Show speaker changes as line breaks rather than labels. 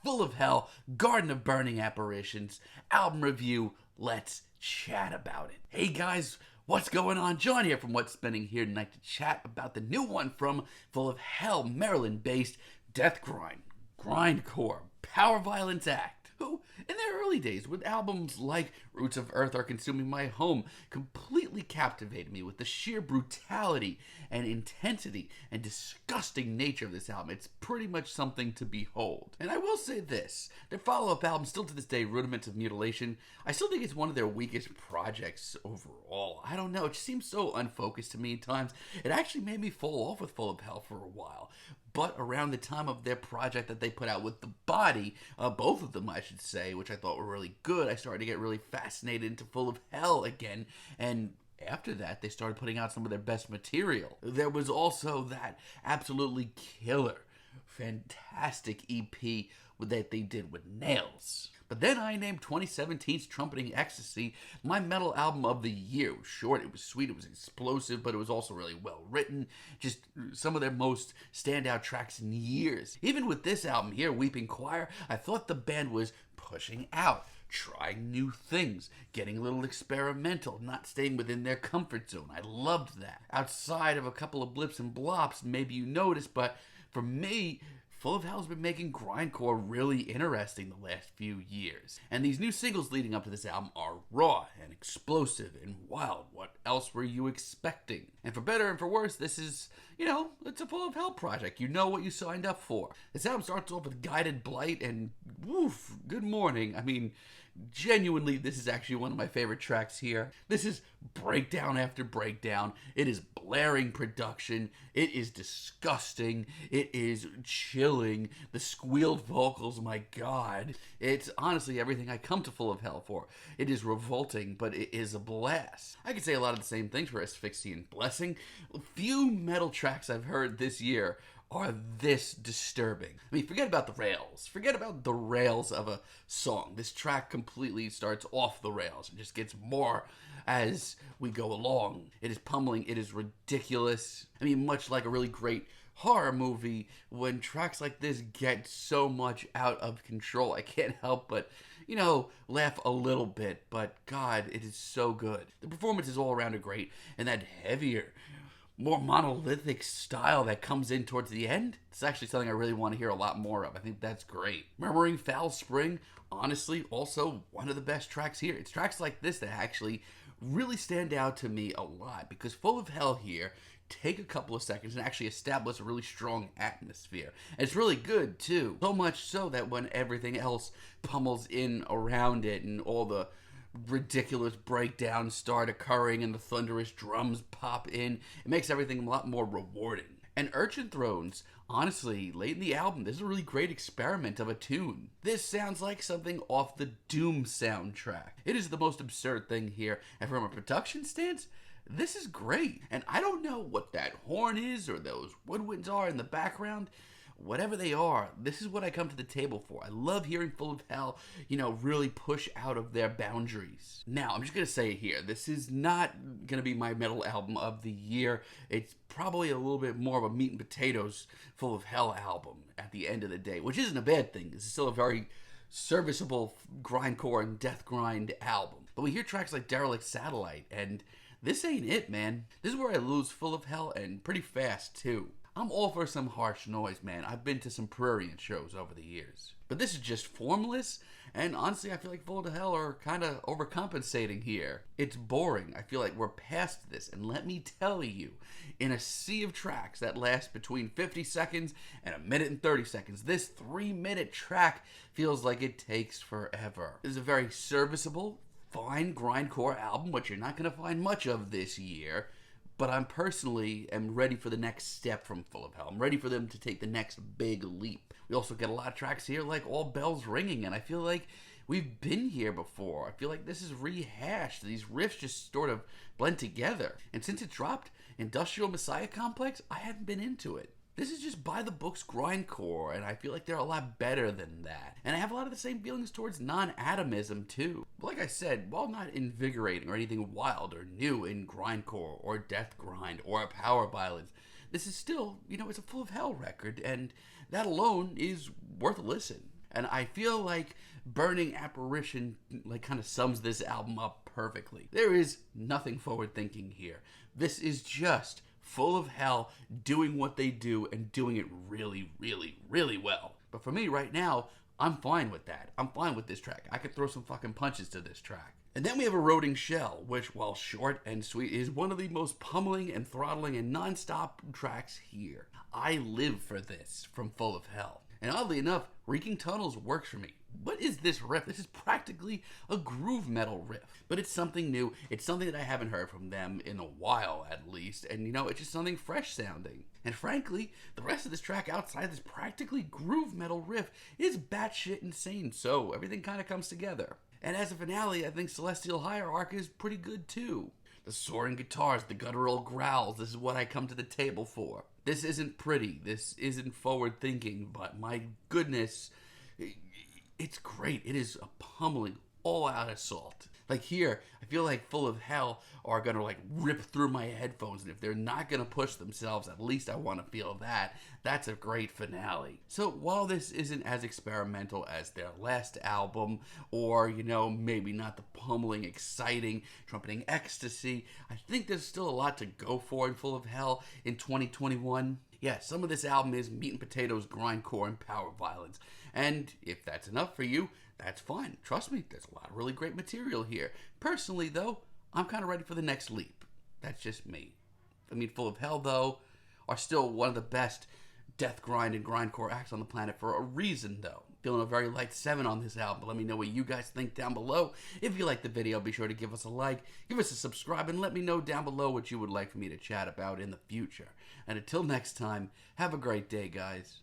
Full of Hell, Garden of Burning Apparitions, album review. Let's chat about it. Hey guys, what's going on? John here from What's Spinning here tonight to chat about the new one from Full of Hell, Maryland-based DeathGrind, Grindcore, Powerviolence act, who, in their early days, with albums like Roots of Earth Are Consuming My Home, completely captivated me with the sheer brutality and intensity and disgusting nature of this album. It's pretty much something to behold. And I will say this, their follow-up album, still to this day, Rudiments of Mutilation, I still think it's one of their weakest projects overall. I don't know, it just seems so unfocused to me at times. It actually made me fall off with Full of Hell for a while. But around the time of their project that they put out with The Body, both of them I should say, which I thought were really good, I started to get really fascinated into Full of Hell again, and after that they started putting out some of their best material. There was also that absolutely killer, fantastic EP that they did with Nails. But then I named 2017's Trumpeting Ecstasy my metal album of the year. It was short, it was sweet, it was explosive, but it was also really well written. Just some of their most standout tracks in years. Even with this album here, Weeping Choir, I thought the band was pushing out, trying new things, getting a little experimental, not staying within their comfort zone. I loved that. Outside of a couple of blips and blops, maybe you noticed, but for me, Full of Hell's been making grindcore really interesting the last few years. And these new singles leading up to this album are raw and explosive and wild. What else were you expecting? And for better and for worse, this is, it's a Full of Hell project. You know what you signed up for. This album starts off with Guided Blight and woof, good morning. I mean, genuinely, this is actually one of my favorite tracks here. This is breakdown after breakdown. It is blaring production. It is disgusting. It is chilling. The squealed vocals, my God. It's honestly everything I come to Full of Hell for. It is revolting, but it is a blast. I could say a lot of the same things for Asphyxiant Blessing. Few metal tracks I've heard this year are this disturbing. I mean, forget about the rails. Forget about the rails of a song. This track completely starts off the rails and just gets more as we go along. It is pummeling. It is ridiculous. I mean, much like a really great horror movie, when tracks like this get so much out of control, I can't help but, laugh a little bit. But God, it is so good. The performance is all around great, and that heavier, more monolithic style that comes in towards the end, it's actually something I really want to hear a lot more of. I think that's great. Murmuring Foul Spring, honestly, also one of the best tracks here. It's tracks like this that actually really stand out to me a lot, because Full of Hell here take a couple of seconds and actually establish a really strong atmosphere. And it's really good too. So much so that when everything else pummels in around it and all the ridiculous breakdowns start occurring and the thunderous drums pop in, it makes everything a lot more rewarding. And Urchin Thrones, honestly, late in the album, this is a really great experiment of a tune. This sounds like something off the Doom soundtrack. It is the most absurd thing here, and from a production stance, this is great. And I don't know what that horn is or those woodwinds are in the background. Whatever they are, this is what I come to the table for. I love hearing Full of Hell, really push out of their boundaries. Now, I'm just going to say it here. This is not going to be my metal album of the year. It's probably a little bit more of a meat and potatoes Full of Hell album at the end of the day, which isn't a bad thing. This is still a very serviceable grindcore and death grind album. But we hear tracks like Derelict Satellite, and this ain't it, man. This is where I lose Full of Hell, and pretty fast, too. I'm all for some harsh noise, man. I've been to some Prurient shows over the years. But this is just formless, and honestly, I feel like Full of Hell are kind of overcompensating here. It's boring. I feel like we're past this, and let me tell you, in a sea of tracks that last between 50 seconds and 1 minute and 30 seconds, this 3-minute track feels like it takes forever. This is a very serviceable, fine grindcore album, which you're not going to find much of this year. But I'm personally am ready for the next step from Full of Hell. I'm ready for them to take the next big leap. We also get a lot of tracks here like All Bells Ringing, and I feel like we've been here before. I feel like this is rehashed. These riffs just sort of blend together. And since it dropped Industrial Messiah Complex, I haven't been into it. This is just by the books grindcore, and I feel like they're a lot better than that. And I have a lot of the same feelings towards non-atomism too. But like I said, while not invigorating or anything wild or new in grindcore or death grind or Powerviolence, this is still, it's a Full of Hell record, and that alone is worth a listen. And I feel like Burning Apparition like kind of sums this album up perfectly. There is nothing forward thinking here. This is just Full of Hell doing what they do and doing it really, really, really well. But for me right now, I'm fine with that. I'm fine with this track. I could throw some fucking punches to this track. And then we have Eroding Shell, which, while short and sweet, is one of the most pummeling and throttling and non-stop tracks here. I live for this from Full of Hell. And oddly enough, Reeking Tunnels works for me. What is this riff? This is practically a groove metal riff. But it's something new. It's something that I haven't heard from them in a while, at least. And, you know, it's just something fresh sounding. And frankly, the rest of this track outside this practically groove metal riff is batshit insane. So everything kind of comes together. And as a finale, I think Celestial Heirarch is pretty good too. The soaring guitars, the guttural growls, this is what I come to the table for. This isn't pretty, this isn't forward thinking, but my goodness, it's great. It is a pummeling, all out assault. Like here, I feel like Full of Hell are gonna like rip through my headphones, and if they're not gonna push themselves, at least I want to feel that. That's a great finale. So while this isn't as experimental as their last album, or, you know, maybe not the pummeling, exciting, trumpeting ecstasy, I think there's still a lot to go for in Full of Hell in 2021. Yeah, some of this album is meat and potatoes, grindcore, and Powerviolence. And if that's enough for you, that's fine. Trust me, there's a lot of really great material here. Personally, though, I'm kind of ready for the next leap. That's just me. I mean, Full of Hell, though, are still one of the best DeathGrind and grindcore acts on the planet for a reason, though. Feeling a very light 7 on this album. Let me know what you guys think down below. If you liked the video, be sure to give us a like, give us a subscribe, and let me know down below what you would like for me to chat about in the future. And until next time, have a great day, guys.